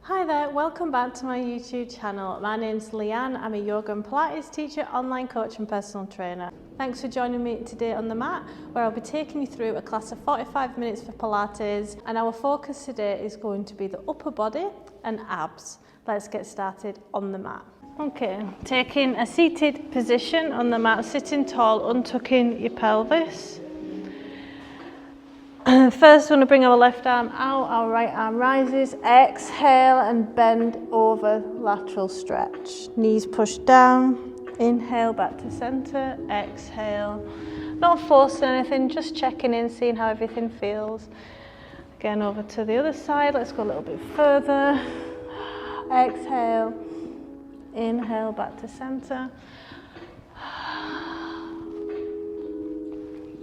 Hi there, welcome back to my YouTube channel. My name's Leanne, I'm a Yoga and Pilates teacher, online coach and personal trainer. Thanks for joining me today on the mat, where I'll be taking you through a class of 45 minutes for Pilates, and our focus today is going to be the upper body and abs. Let's get started on the mat. Okay, taking a seated position on the mat, sitting tall, untucking your pelvis. First, we're going to bring our left arm out, our right arm rises, exhale and bend over, lateral stretch. Knees push down, inhale back to center, exhale. Not forcing anything, just checking in, seeing how everything feels. Again, over to the other side, let's go a little bit further. Exhale, inhale back to center.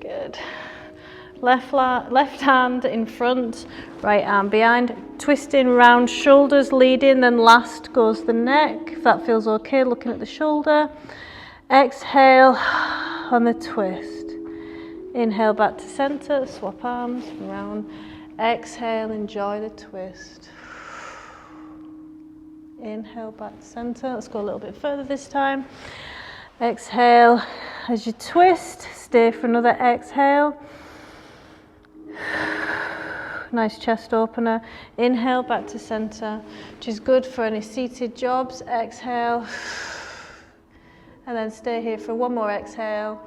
Good. Left hand in front, right arm behind, twisting round, shoulders leading, then last goes the neck. If that feels okay, looking at the shoulder. Exhale on the twist. Inhale back to center, swap arms round. Exhale, enjoy the twist. Inhale back to center. Let's go a little bit further this time. Exhale as you twist, stay for another exhale. Nice chest opener. Inhale back to center, which is good for any seated jobs. Exhale, and then stay here for one more exhale.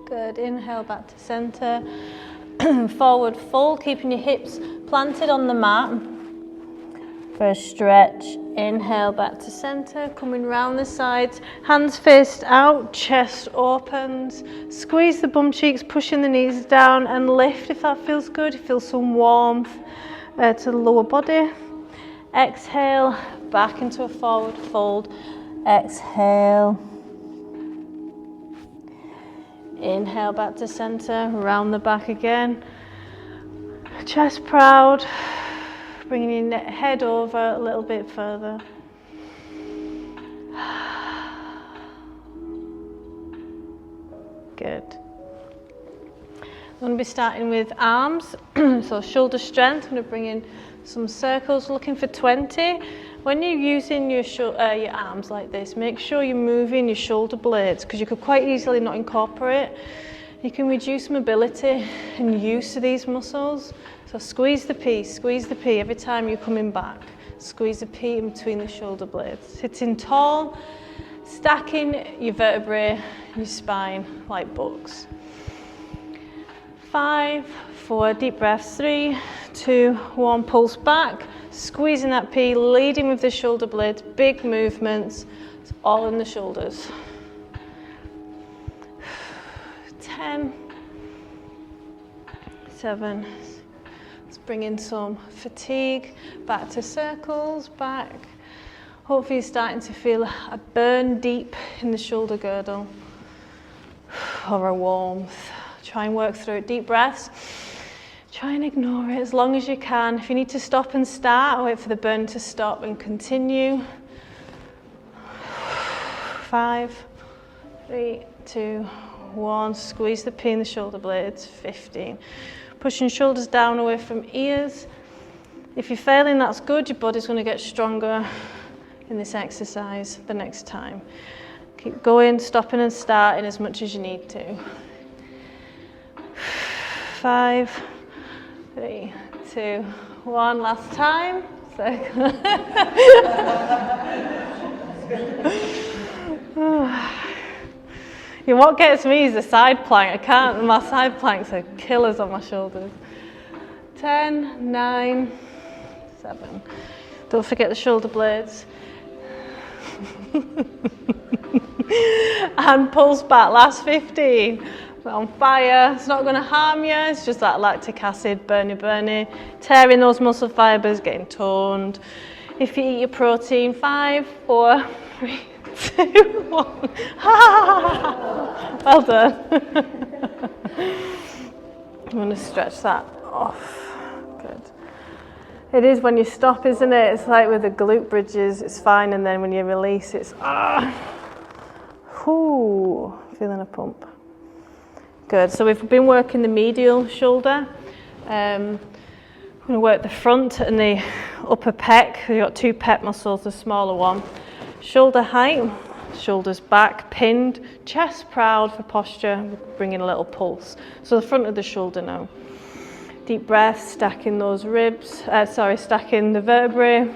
Good. Inhale back to center. Forward fold, keeping your hips planted on the mat for a stretch. Inhale back to center, coming round the sides, hands faced out, chest opens, squeeze the bum cheeks, pushing the knees down and lift if that feels good. Feel some warmth to the lower body. Exhale, back into a forward fold. Exhale. Inhale back to center, round the back again. Chest proud. Bringing your head over a little bit further. Good. I'm going to be starting with arms. So shoulder strength. I'm going to bring in some circles, looking for 20. When you're using your arms like this, make sure you're moving your shoulder blades, because you could quite easily not incorporate. You can reduce mobility and use of these muscles. So squeeze the P every time you're coming back. Squeeze the P in between the shoulder blades. Sitting tall, stacking your vertebrae, your spine like books. 5, 4, deep breaths, 3, 2, 1, pulse back. Squeezing that P, leading with the shoulder blades, big movements, it's all in the shoulders. 10, 7, let's bring in some fatigue, back to circles, back. Hopefully you're starting to feel a burn deep in the shoulder girdle or a warmth. Try and work through it. Deep breaths. Try and ignore it as long as you can. If you need to stop and start, wait for the burn to stop and continue. 5, 3, 2, 1. Squeeze the P in the shoulder blades. 15. Pushing shoulders down away from ears. If you're failing, that's good. Your body's going to get stronger in this exercise the next time. Keep going, stopping and starting as much as you need to. 5, 3, 2, 1. Last time. What gets me is the side plank. My side planks are killers on my shoulders. 10, 9, 7. Don't forget the shoulder blades. And pulse back, last 15. We're on fire. It's not going to harm you. It's just that lactic acid, burny. Tearing those muscle fibers, getting toned. If you eat your protein, 5, 4, 3, 2, 1. Well done. I'm going to stretch that off. Good. It is when you stop, isn't it? It's like with the glute bridges, it's fine, and then when you release, it's feeling a pump. Good. So we've been working the medial shoulder. going to work the front and the upper pec. You've got two pec muscles, the smaller one. Shoulder height, shoulders back, pinned, chest proud for posture, bring in a little pulse. So the front of the shoulder now. Deep breath, stacking those ribs, stacking the vertebrae.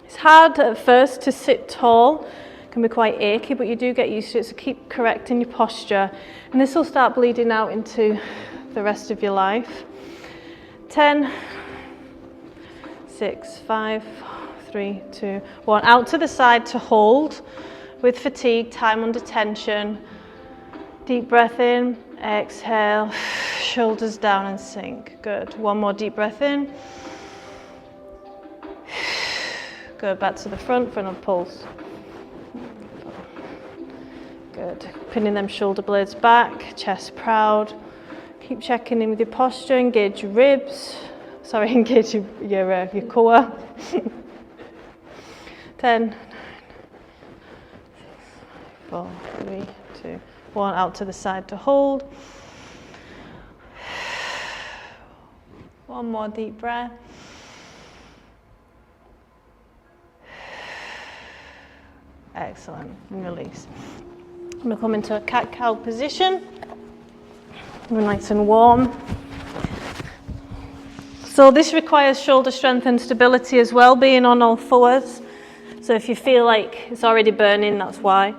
It's hard at first to sit tall, it can be quite achy, but you do get used to it, so keep correcting your posture. And this will start bleeding out into the rest of your life. 10, 6, 5, 3, 2, 1. Out to the side to hold with fatigue, time under tension. Deep breath in, exhale, shoulders down and sink. Good. One more deep breath in. Good. Back to the front of pulse. Good. Pinning them shoulder blades back, chest proud. Keep checking in with your posture, engage your ribs. Sorry, engage your core. 10, 9, 6, 4, 3, 2, 1. Out to the side to hold. One more deep breath. Excellent. And release. I'm going to come into a cat-cow position. We're nice and warm. So this requires shoulder strength and stability as well, being on all fours. So if you feel like it's already burning, that's why.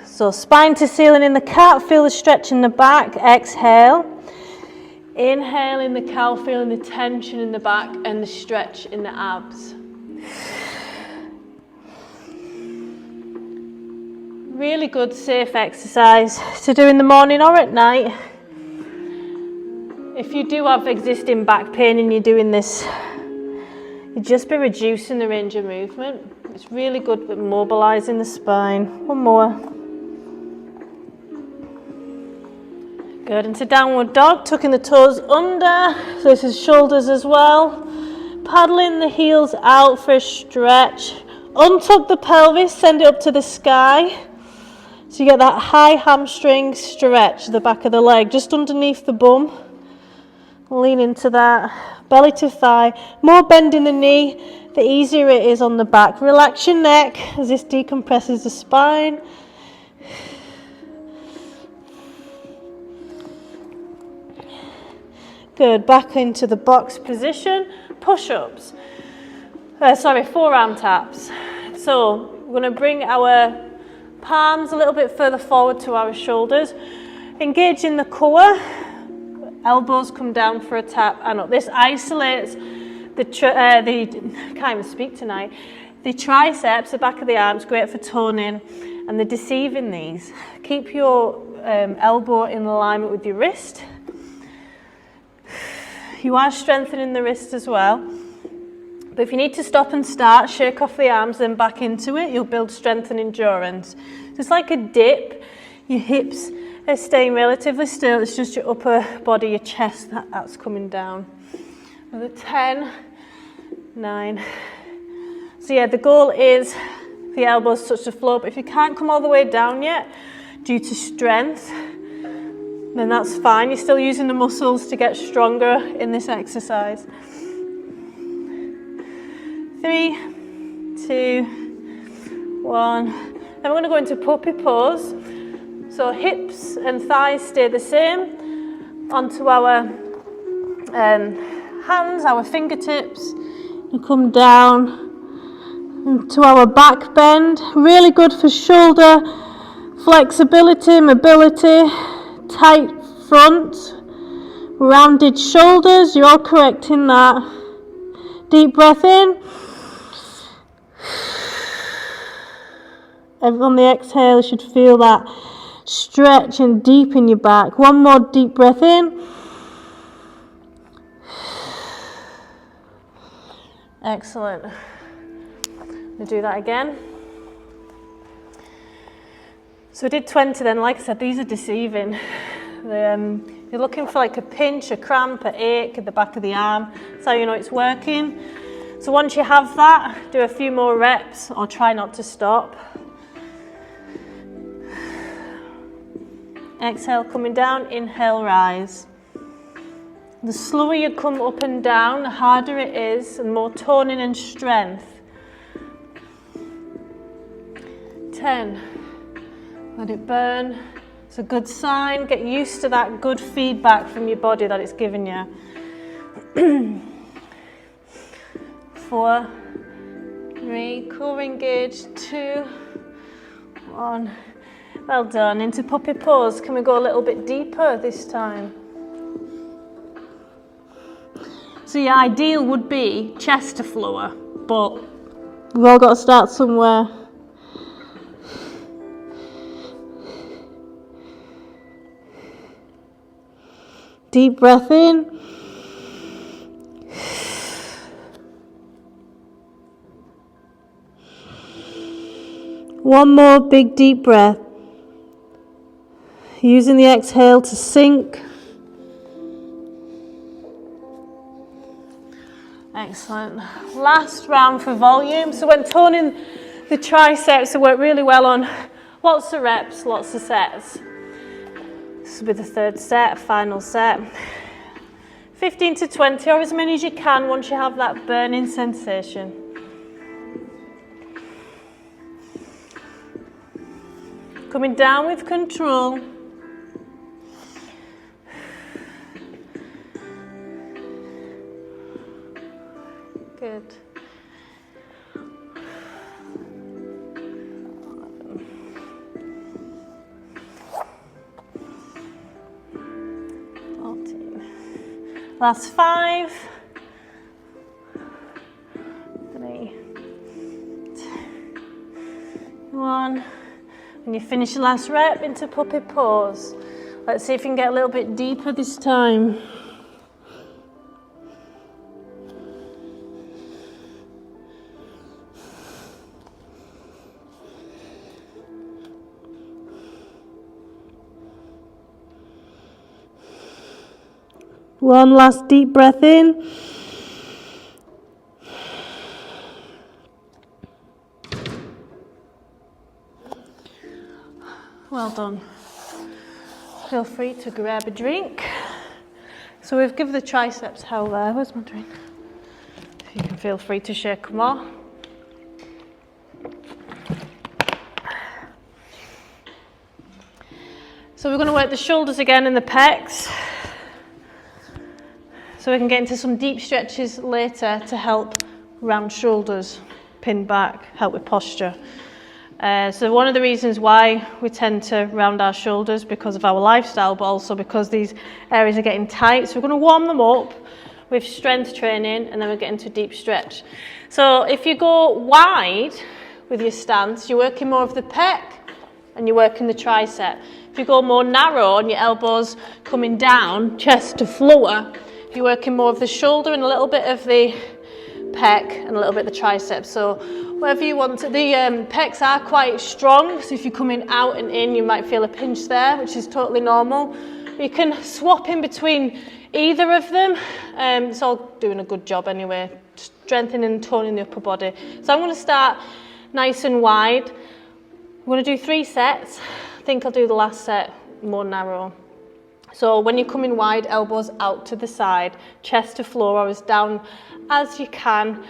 So spine to ceiling in the cat, feel the stretch in the back, exhale. Inhale in the cow, feeling the tension in the back and the stretch in the abs. Really good, safe exercise to do in the morning or at night. If you do have existing back pain and you're doing this, you'd just be reducing the range of movement. It's really good at mobilising the spine. One more. Good, into downward dog, tucking the toes under. So this is shoulders as well. Paddling the heels out for a stretch. Untuck the pelvis, send it up to the sky. So you get that high hamstring stretch, the back of the leg, just underneath the bum. Lean into that, belly to thigh. More bend in the knee, the easier it is on the back. Relax your neck as this decompresses the spine. Good, back into the box position. Push-ups. Forearm taps. So we're going to bring our palms a little bit further forward to our shoulders. Engage in the core. Elbows come down for a tap and up. This isolates the can't even speak tonight. The triceps, the back of the arms, great for toning, and they're deceiving these. Keep your elbow in alignment with your wrist. You are strengthening the wrist as well. But if you need to stop and start, shake off the arms, then back into it. You'll build strength and endurance. So it's like a dip. Your hips are staying relatively still. It's just your upper body, your chest, that's coming down. Another 10, 9. So yeah, the goal is the elbows touch the floor. But if you can't come all the way down yet, due to strength, then that's fine. You're still using the muscles to get stronger in this exercise. 3, 2, 1. Then we're going to go into puppy pose. So hips and thighs stay the same. Onto our hands, our fingertips. And come down into our back bend. Really good for shoulder flexibility, mobility. Tight front. Rounded shoulders. You're all correct in that. Deep breath in. On the exhale, you should feel that stretch and deep in your back. One more deep breath in. Excellent. We'll do that again. So we did 20 then. Like I said, these are deceiving. You're looking for like a pinch, a cramp, an ache at the back of the arm. That's how you know it's working. So once you have that, do a few more reps or try not to stop. Exhale, coming down, inhale, rise. The slower you come up and down, the harder it is, and more toning and strength. 10. Let it burn. It's a good sign. Get used to that good feedback from your body that it's giving you. 4, 3, core engaged, 2, 1. Well done. Into puppy pose. Can we go a little bit deeper this time? So your ideal would be chest to floor, but we've all got to start somewhere. Deep breath in. One more big deep breath. Using the exhale to sink. Excellent. Last round for volume. So when toning the triceps, it worked really well on lots of reps, lots of sets. This will be the third set, final set. 15 to 20 or as many as you can once you have that burning sensation. Coming down with control. Good. 14. Last 5. 3. 2. 1. When you finish the last rep, into puppy pose. Let's see if you can get a little bit deeper this time. One last deep breath in. Well done. Feel free to grab a drink. So we've given the triceps hell there. Where's my drink? You can feel free to shake more. So we're going to work the shoulders again and the pecs. So we can get into some deep stretches later to help round shoulders, pin back, help with posture. So one of the reasons why we tend to round our shoulders because of our lifestyle, but also because these areas are getting tight. So we're going to warm them up with strength training, and then we'll get into a deep stretch. So if you go wide with your stance, you're working more of the pec and you're working the tricep. If you go more narrow and your elbows coming down, chest to floor, you're working more of the shoulder and a little bit of the pec and a little bit of the triceps. So wherever you want to, the pecs are quite strong, so if you're coming out and in, you might feel a pinch there, which is totally normal. You can swap in between either of them. It's all doing a good job anyway, strengthening and toning the upper body. So I'm going to start nice and wide. I'm going to do 3 sets. I think I'll do the last set more narrow. So when you're coming wide, elbows out to the side, chest to floor or as down as you can,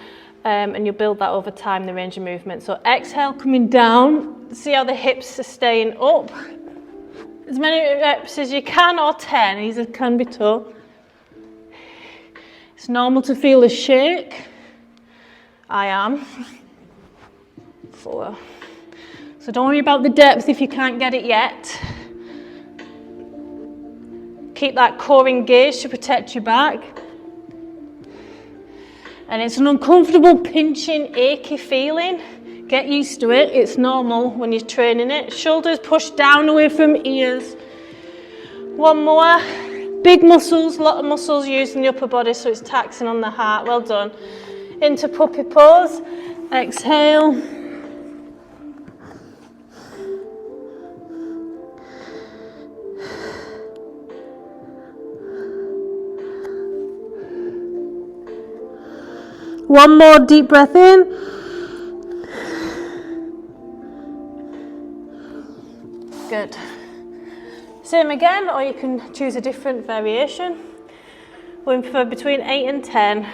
and you'll build that over time, the range of movement. So exhale, coming down, see how the hips are staying up. As many reps as you can, or 10, these can be tough. It's normal to feel a shake. I am. 4. So don't worry about the depth if you can't get it yet. Keep that core engaged to protect your back. And it's an uncomfortable, pinching, achy feeling. Get used to it. It's normal when you're training it. Shoulders pushed down away from ears. One more. Big muscles, a lot of muscles used in the upper body, so it's taxing on the heart. Well done. Into puppy pose. Exhale. One more deep breath in. Good. Same again, or you can choose a different variation. Going for between 8 and 10.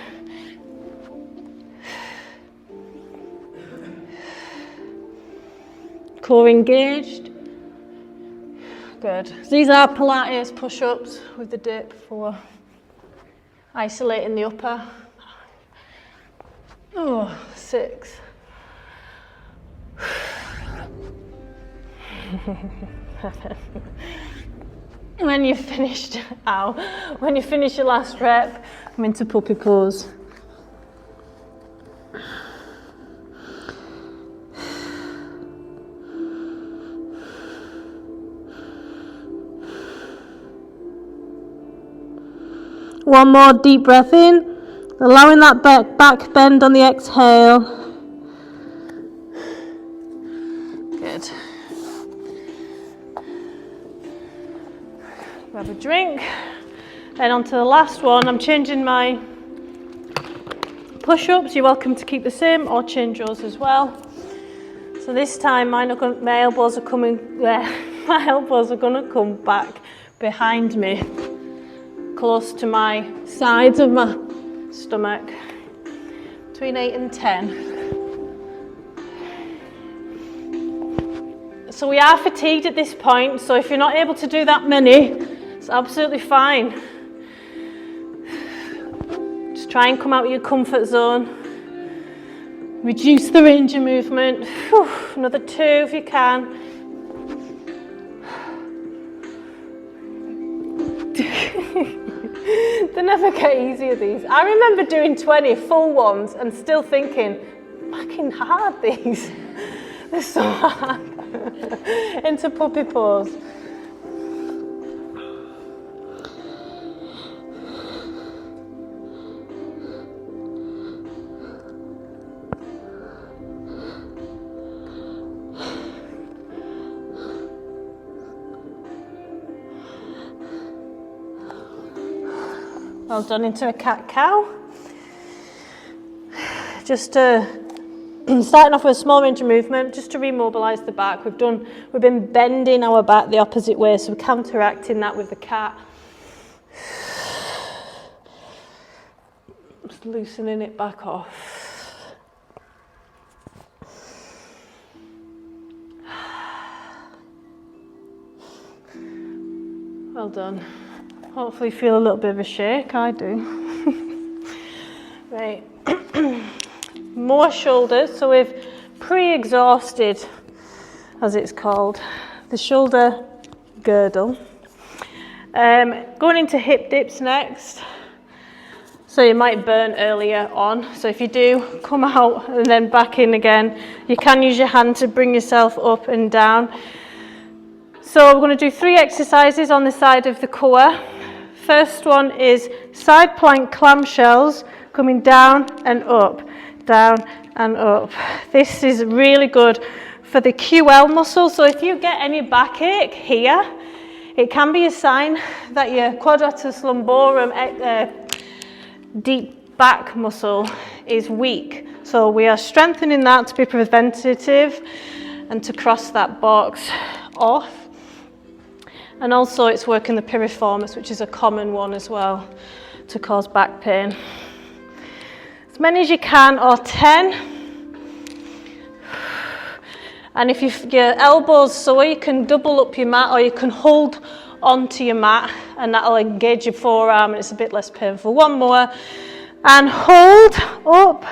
Core engaged. Good. So these are Pilates push-ups with the dip for isolating the upper. 6. When you've finished, when you finish your last rep, come into puppy pose. One more deep breath in, allowing that back bend on the exhale. Good. Grab a drink. Then on to the last one. I'm changing my push-ups. You're welcome to keep the same or change yours as well. So this time my elbows are coming there. My elbows are going to come back behind me, close to my sides of my stomach, between 8 and 10. So we are fatigued at this point, so if you're not able to do that many, it's absolutely fine. Just try and come out of your comfort zone. Reduce the range of movement. Another 2 if you can. They never get easier, these. I remember doing 20 full ones and still thinking, fucking hard these. They're so hard. Into puppy pose. Well done. Into a cat-cow. Just starting off with a small range of movement, just to remobilise the back. We've been bending our back the opposite way, so we're counteracting that with the cat. Just loosening it back off. Well done. Hopefully feel a little bit of a shake. I do. Right. More shoulders. So we've pre-exhausted, as it's called, the shoulder girdle. Going into hip dips next. So you might burn earlier on. So if you do, come out and then back in again. You can use your hand to bring yourself up and down. So we're going to do 3 exercises on the side of the core. First one is side plank clamshells, coming down and up, down and up. This is really good for the QL muscle. So if you get any backache here, it can be a sign that your quadratus lumborum deep back muscle is weak. So we are strengthening that to be preventative and to cross that box off. And also it's working the piriformis, which is a common one as well to cause back pain. As many as you can, or 10. And if your elbows sore, you can double up your mat, or you can hold onto your mat, and that'll engage your forearm and it's a bit less painful. One more. And hold up.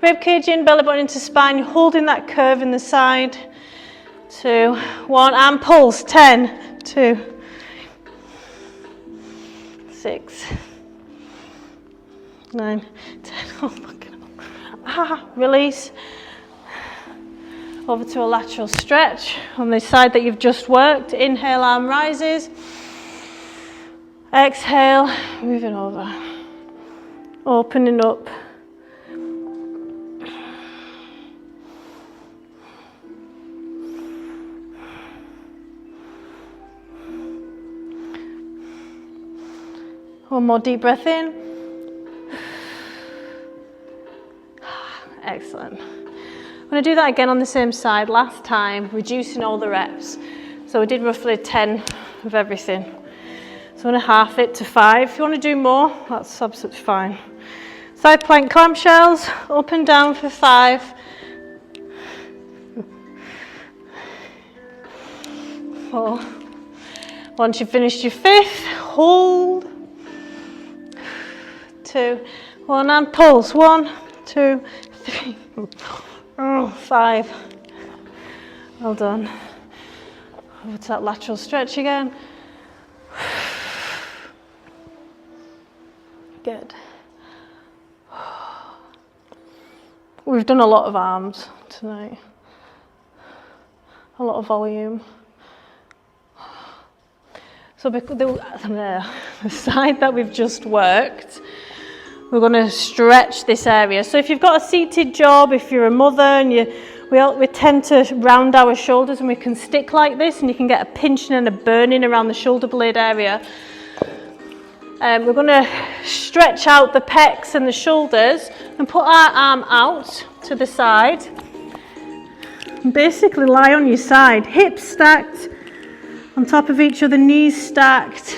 Rib cage in, belly button into spine. You're holding that curve in the side. 2, 1, and pulse. 10. 2, 6, 9, 10. Oh my God. Release. Over to a lateral stretch on the side that you've just worked. Inhale, arm rises. Exhale, moving over. Opening up. One more deep breath in. Excellent. I'm going to do that again on the same side. Last time, reducing all the reps. So we did roughly 10 of everything. So I'm going to half it to 5. If you want to do more, that's absolutely fine. Side plank clamshells, up and down for 5. 4. Once you've finished your 5th, hold. 2, 1 and pulse. 1, 2, 3, 5. Well done. Over to that lateral stretch again. Good. We've done a lot of arms tonight. A lot of volume. So the side that we've just worked, we're going to stretch this area. So if you've got a seated job, if you're a mother and we tend to round our shoulders and we can stick like this and you can get a pinching and a burning around the shoulder blade area. We're going to stretch out the pecs and the shoulders and put our arm out to the side. And basically lie on your side, hips stacked on top of each other, knees stacked.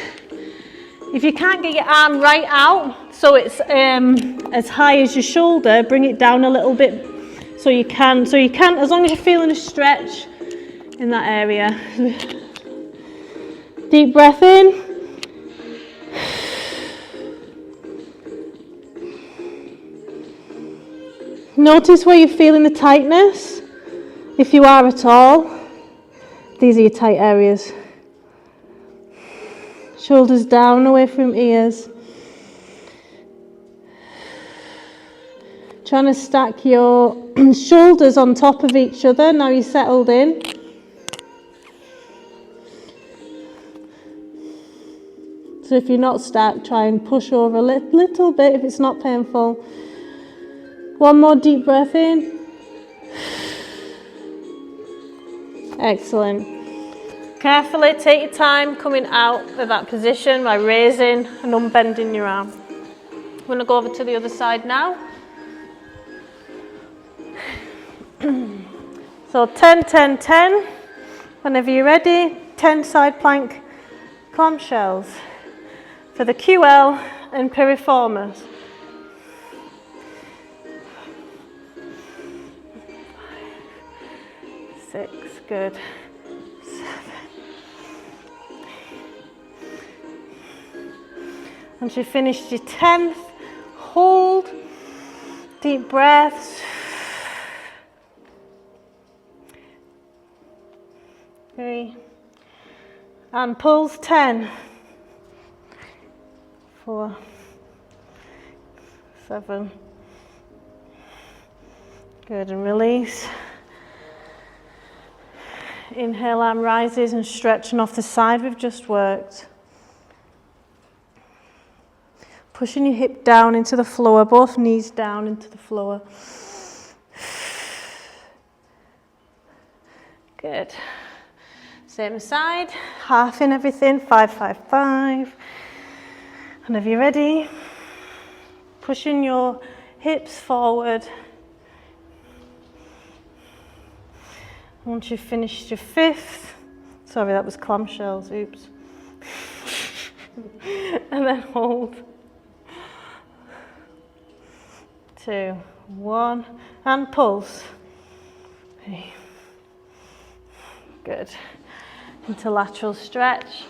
If you can't get your arm right out, so it's as high as your shoulder, bring it down a little bit so you can, as long as you're feeling a stretch in that area. Deep breath in. Notice where you're feeling the tightness, if you are at all. These are your tight areas. Shoulders down, away from ears. Trying to stack your shoulders on top of each other. Now you're settled in. So if you're not stacked, try and push over a little bit if it's not painful. One more deep breath in. Excellent. Carefully take your time coming out of that position by raising and unbending your arm. I'm going to go over to the other side now. So 10, 10, 10. Whenever you're ready, 10 side plank clamshells for the QL and piriformis. 6, good. 7. Once you've finished your 10th, hold, deep breaths. 3, and pulse. 10, 4, 7, good, and release. Inhale, arm rises and stretching off the side we've just worked. Pushing your hip down into the floor, both knees down into the floor. Good. Same side, half in everything, 5, 5, 5. Whenever you're ready, pushing your hips forward. Once you've finished your 5th, sorry, that was clamshells, oops. And then hold. 2, 1, and pulse. 3. Good. Into lateral stretch.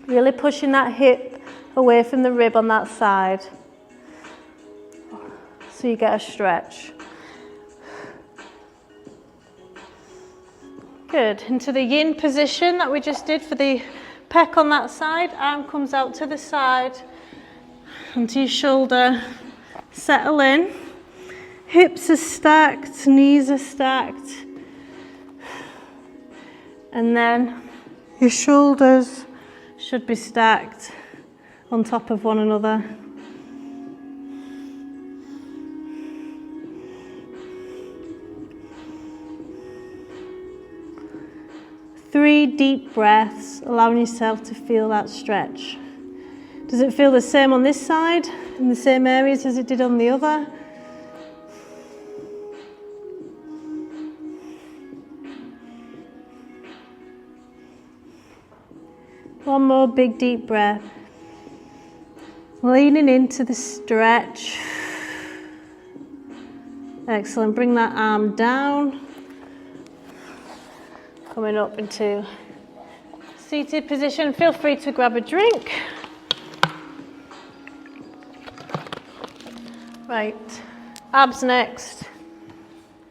Really pushing that hip away from the rib on that side, so you get a stretch. Good. Into the yin position that we just did for the pec on that side. Arm comes out to the side, onto your shoulder. Settle in. Hips are stacked, knees are stacked. And then your shoulders should be stacked on top of one another. Three deep breaths, allowing yourself to feel that stretch. Does it feel the same on this side, in the same areas as it did on the other? One more big deep breath. Leaning into the stretch. Excellent. Bring that arm down. Coming up into seated position. Feel free to grab a drink. Right, abs next.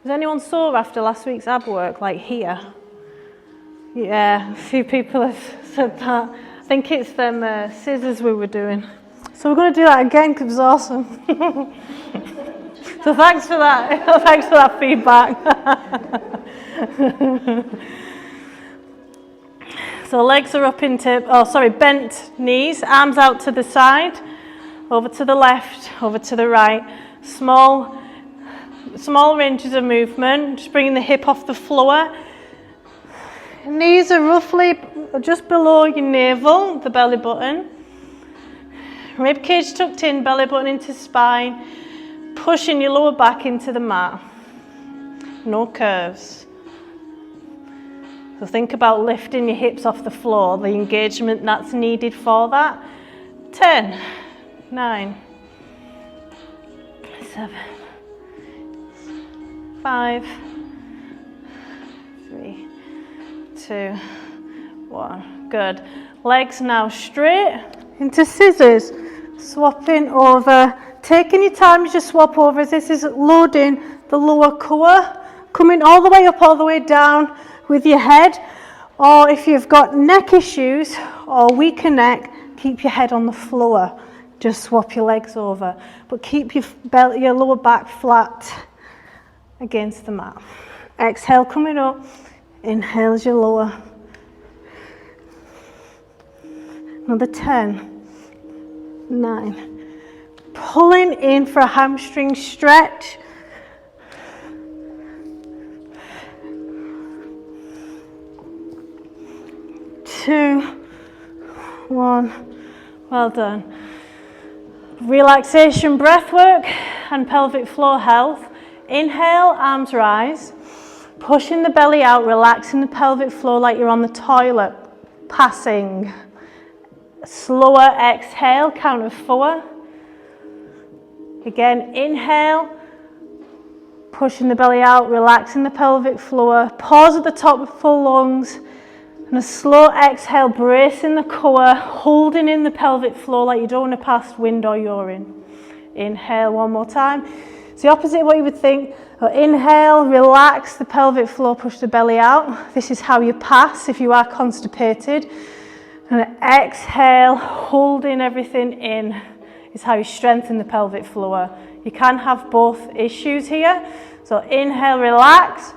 Was anyone sore after last week's ab work, like here? Yeah, a few people have said that. I think it's them scissors we were doing. So we're going to do that again because it was awesome. So thanks for that. Thanks for that feedback. So legs are up into, bent knees, arms out to the side, over to the left, over to the right. Small ranges of movement, just bringing the hip off the floor. Knees are roughly just below your navel, the belly button. Rib cage tucked in, belly button into spine. Pushing your lower back into the mat. No curves. So think about lifting your hips off the floor, the engagement that's needed for that. 10, 9, 7, 5, 3, 2, 1. Good. Legs now straight into scissors. Swapping over. Taking your time as you swap over. This is loading the lower core. Coming all the way up, all the way down with your head. Or if you've got neck issues or weaker neck, keep your head on the floor. Just swap your legs over. But keep your lower back flat against the mat. Exhale, coming up. Inhale as you lower. Another 10, 9. Pulling in for a hamstring stretch. 2, 1. Well done. Relaxation, breath work and pelvic floor health. Inhale, arms rise. Pushing the belly out, relaxing the pelvic floor like you're on the toilet. Passing. Slower exhale, count of 4. Again, inhale, pushing the belly out, relaxing the pelvic floor. Pause at the top with full lungs. And a slow exhale, bracing the core, holding in the pelvic floor like you don't want to pass wind or urine. Inhale one more time. It's the opposite of what you would think. So inhale, relax the pelvic floor, push the belly out. This is how you pass if you are constipated. And exhale, holding everything in. Is how you strengthen the pelvic floor. You can have both issues here. So inhale, relax.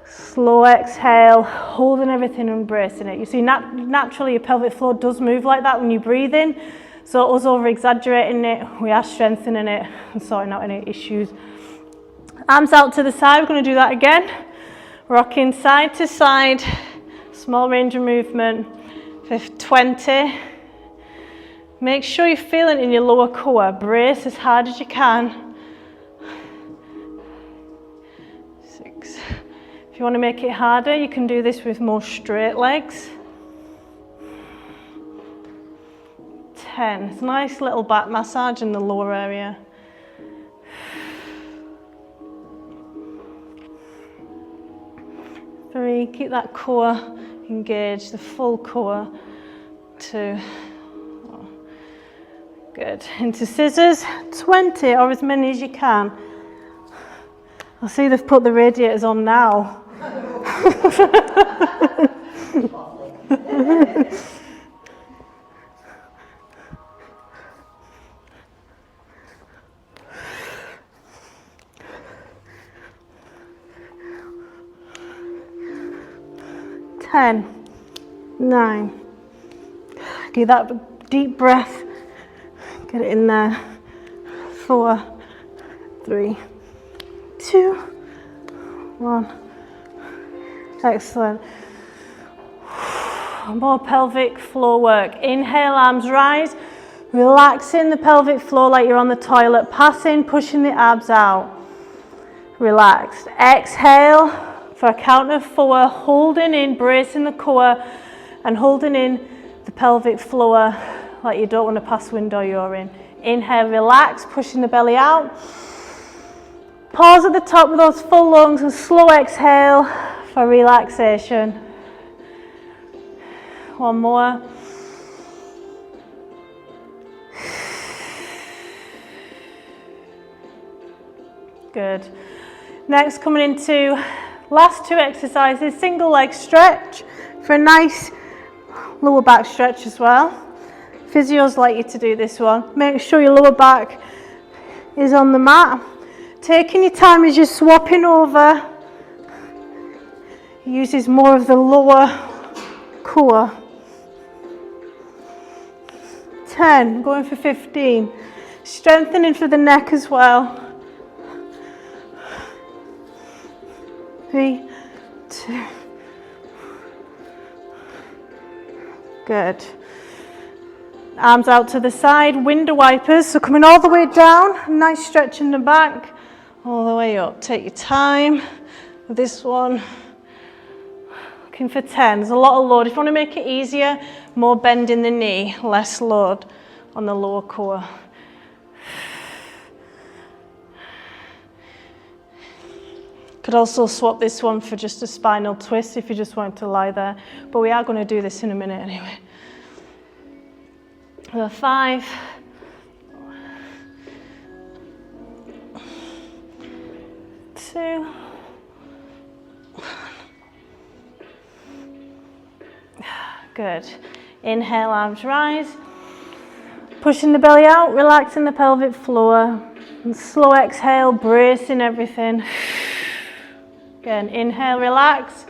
Slow exhale, holding everything and bracing it. You see, naturally your pelvic floor does move like that when you breathe in. So us over exaggerating it, we are strengthening it and sorting out any issues. Arms out to the side, we're going to do that again. Rocking side to side, small range of movement for 20. Make sure you feel it in your lower core. Brace as hard as you can. 6. If you want to make it harder, you can do this with more straight legs. 10. It's a nice little back massage in the lower area. 3. Keep that core engaged, the full core. 2. Good. Into scissors, 20 or as many as you can. I see they've put the radiators on now. 10, 9. Give that a deep breath. Get it in there. 4, 3, 2, 1. Excellent. More pelvic floor work. Inhale, arms rise. Relaxing the pelvic floor like you're on the toilet. Passing, pushing the abs out. Relaxed. Exhale for a count of 4. Holding in, bracing the core. and holding in the pelvic floor like you don't want to pass window you're in. Inhale, relax, pushing the belly out. Pause at the top with those full lungs and slow exhale for relaxation. One more. Good. Next, coming into last two exercises, single leg stretch for a nice lower back stretch as well. Physios like you to do this one. Make sure your lower back is on the mat. Taking your time as you're swapping over. Uses more of the lower core. 10, going for 15. Strengthening for the neck as well. 3, 2. Good. Arms out to the side, window wipers. So coming all the way down, nice stretch in the back, all the way up. Take your time with this one. Looking for 10. There's a lot of load. If you want to make it easier, more bend in the knee, less load on the lower core. Could also swap this one for just a spinal twist if you just want to lie there. But we are going to do this in a minute anyway. 5. 2. Good. Inhale, arms rise. Pushing the belly out, relaxing the pelvic floor. And slow exhale, bracing everything. Again, inhale, relax.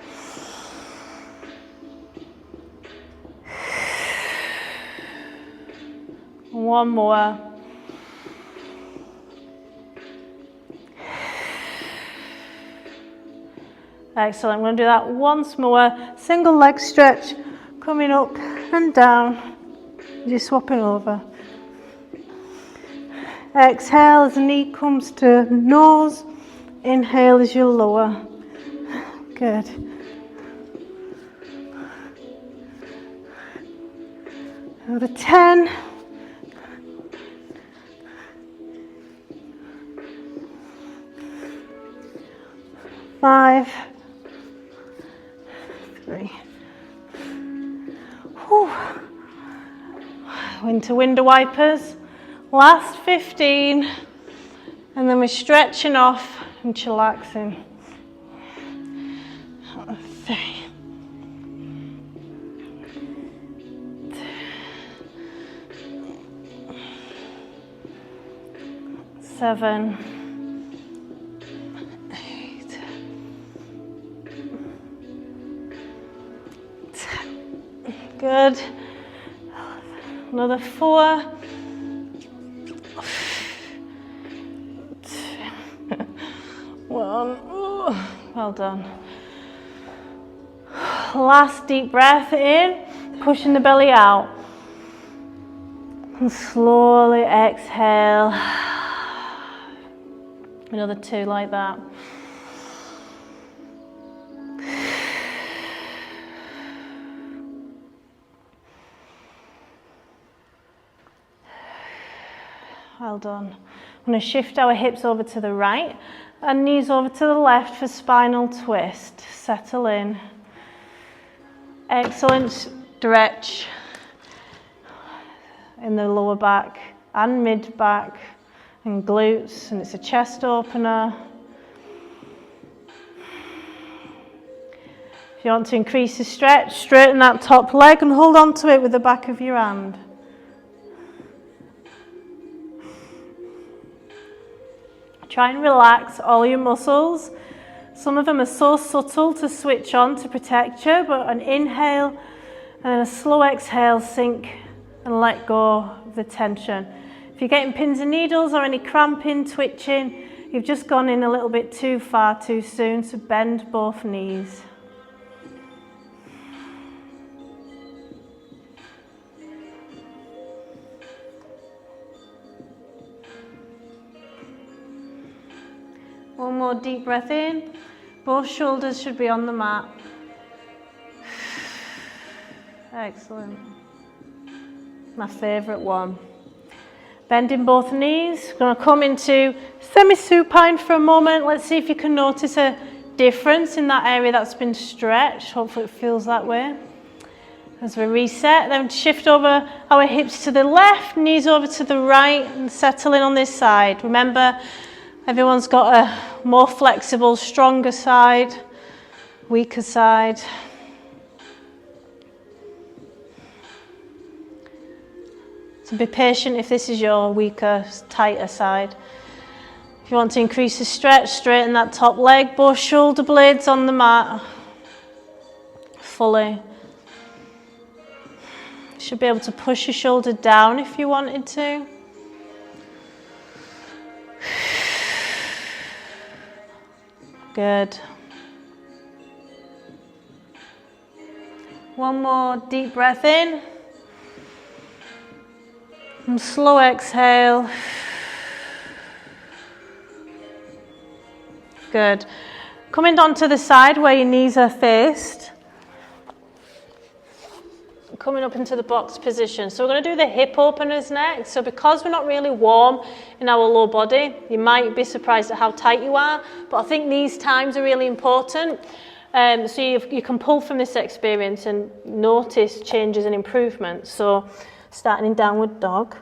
One more. Excellent. I'm going to do that once more. Single leg stretch, coming up and down. Just swapping over. Exhale as the knee comes to nose. Inhale as you lower. Good. Another 10. 5. 3. Whew. Into window wipers. Last 15. And then we're stretching off and chillaxing. 3. 7. 8. 10. Good. Another 4. 1. Ooh, well done. Last deep breath in, pushing the belly out. And slowly exhale. Another 2 like that. Well done. I'm going to shift our hips over to the right and knees over to the left for spinal twist. Settle in. Excellent stretch in the lower back and mid back and glutes, and it's a chest opener. If you want to increase the stretch, straighten that top leg and hold on to it with the back of your hand. Try and relax all your muscles. Some of them are so subtle to switch on to protect you, but an inhale and then a slow exhale, sink and let go of the tension. If you're getting pins and needles or any cramping, twitching, you've just gone in a little bit too far too soon, so bend both knees. One more deep breath in. Both shoulders should be on the mat. Excellent. My favourite one. Bending both knees. We're going to come into semi-supine for a moment. Let's see if you can notice a difference in that area that's been stretched. Hopefully it feels that way. As we reset, then shift over our hips to the left, knees over to the right, and settle in on this side. Remember, everyone's got a more flexible, stronger side, weaker side. So be patient if this is your weaker, tighter side. If you want to increase the stretch, straighten that top leg, both shoulder blades on the mat. Fully. You should be able to push your shoulder down if you wanted to. Good. One more deep breath in. And slow exhale. Good. Coming down to the side where your knees are faced. Coming up into the box position. So we're going to do the hip openers next. So because we're not really warm in our lower body, you might be surprised at how tight you are. But I think these times are really important. So you can pull from this experience and notice changes and improvements. So starting in downward dog,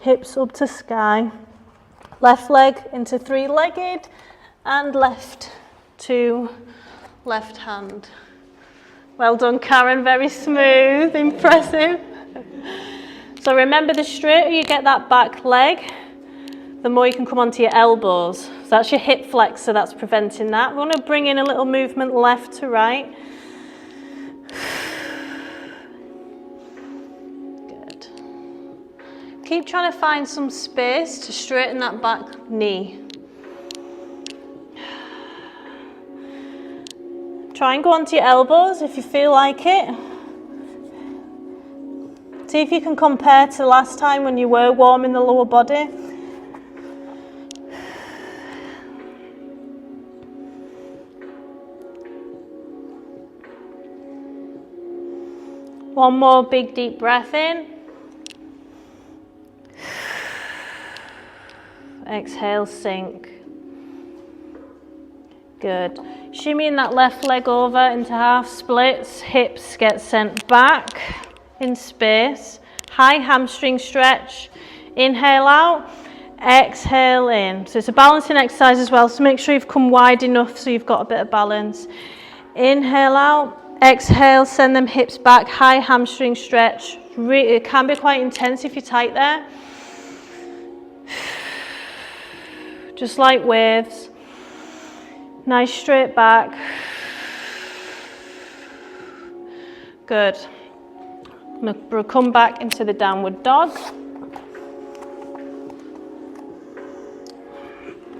hips up to sky, left leg into three-legged, and left to left hand. Well done, Karen, very smooth, impressive. So remember, the straighter you get that back leg, the more you can come onto your elbows. So that's your hip flexor that's preventing that. We want to bring in a little movement left to right. Good. Keep trying to find some space to straighten that back knee. Try and go onto your elbows if you feel like it. See if you can compare to the last time when you were warm in the lower body. One more big deep breath in. Exhale, sink. Good. Shimmying that left leg over into half splits. Hips get sent back in space. High hamstring stretch. Inhale out. Exhale in. So it's a balancing exercise as well. So make sure you've come wide enough so you've got a bit of balance. Inhale out. Exhale. Send them hips back. High hamstring stretch. It can be quite intense if you're tight there. Just like waves. Nice straight back. Good. I'm going to come back into the downward dog.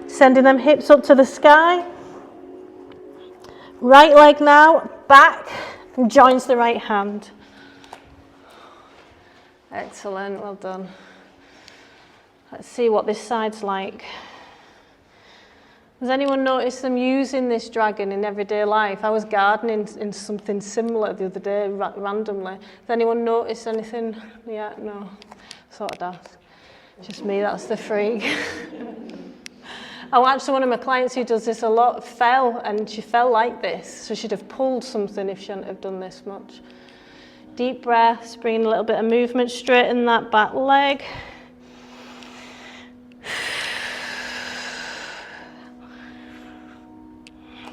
Sending them hips up to the sky. Right leg now, back, and joins the right hand. Excellent, well done. Let's see what this side's like. Has anyone noticed them using this dragon in everyday life? I was gardening in something similar the other day, randomly. Has anyone noticed anything yet? No. Sort of ask. Just me, that's the freak. Actually, one of my clients who does this a lot fell, and she fell like this. So she'd have pulled something if she hadn't have done this much. Deep breaths, bringing a little bit of movement, straighten that back leg.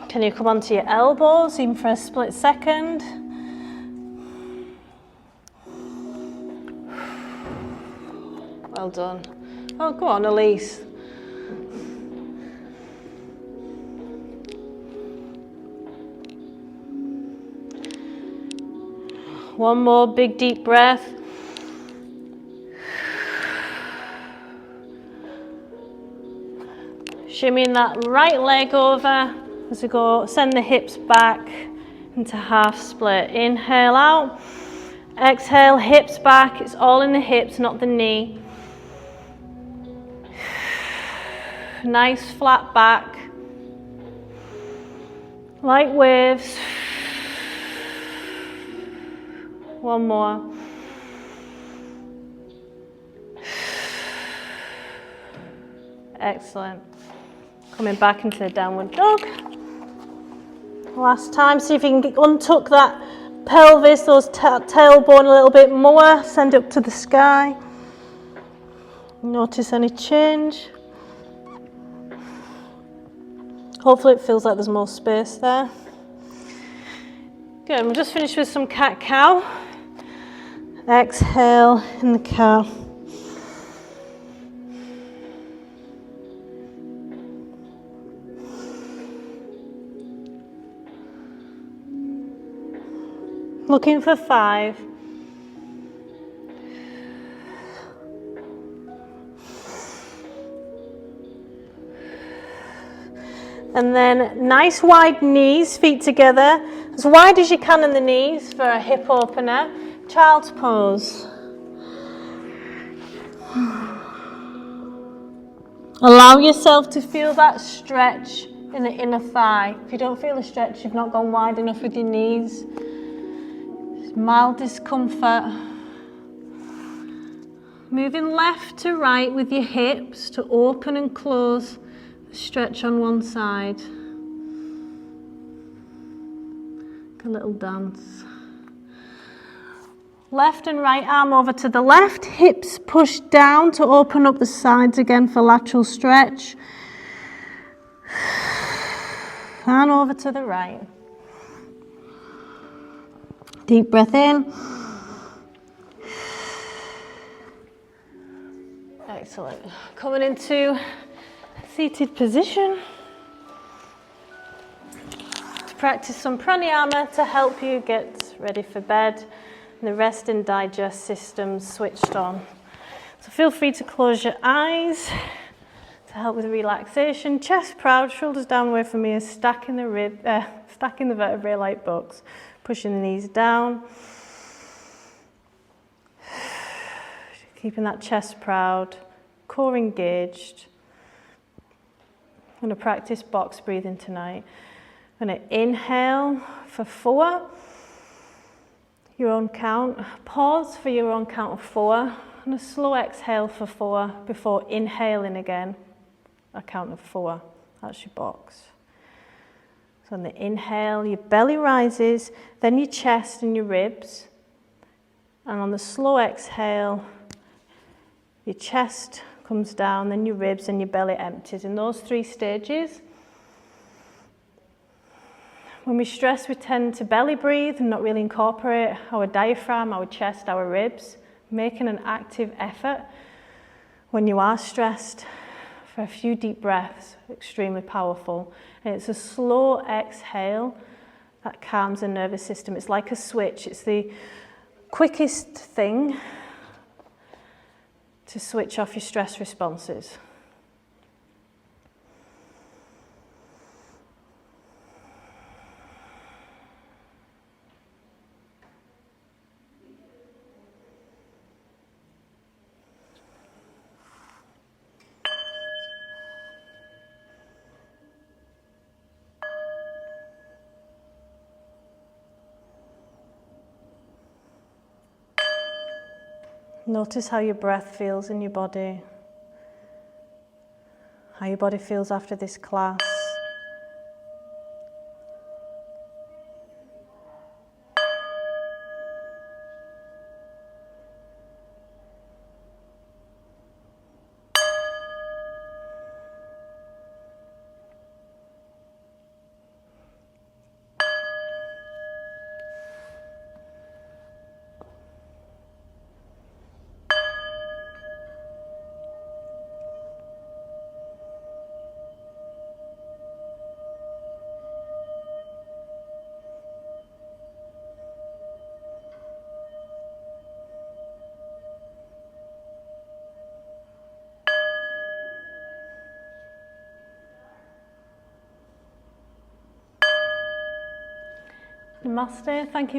Can you come onto your elbows, even for a split second? Well done. Oh, go on, Elise. One more big deep breath. Shimmying that right leg over. As we go, send the hips back into half split. Inhale out. Exhale, hips back. It's all in the hips, not the knee. Nice flat back. Light waves. One more. Excellent. Coming back into the downward dog. Last time, see if you can untuck that pelvis, those tailbone a little bit more. Send it up to the sky. Notice any change. Hopefully it feels like there's more space there. Good, we'll just finish with some cat-cow. Exhale in the cow. Looking for 5. And then nice wide knees, feet together, as wide as you can in the knees for a hip opener. Child's pose. Allow yourself to feel that stretch in the inner thigh. If you don't feel a stretch, you've not gone wide enough with your knees. Mild discomfort. Moving left to right with your hips to open and close. Stretch on one side. A little dance. Left and right arm over to the left, hips push down to open up the sides again for lateral stretch. And over to the right. Deep breath in. Excellent. Coming into seated position. To practice some pranayama to help you get ready for bed. And the rest and digest system switched on. So feel free to close your eyes to help with relaxation. Chest proud, shoulders down away from ears, stacking the vertebrae like books. Pushing the knees down. Keeping that chest proud, core engaged. I'm going to practice box breathing tonight. I'm going to inhale for 4. Your own count. Pause for your own count of 4. And a slow exhale for 4 before inhaling again. A count of 4. That's your box. So on the inhale, your belly rises, then your chest and your ribs. And on the slow exhale, your chest comes down, then your ribs and your belly empties. In those 3 stages. When we stress, we tend to belly breathe and not really incorporate our diaphragm, our chest, our ribs. Making an active effort when you are stressed for a few deep breaths, extremely powerful. And it's a slow exhale that calms the nervous system. It's like a switch. It's the quickest thing to switch off your stress responses. Notice how your breath feels in your body, how your body feels after this class. Namaste. Thank you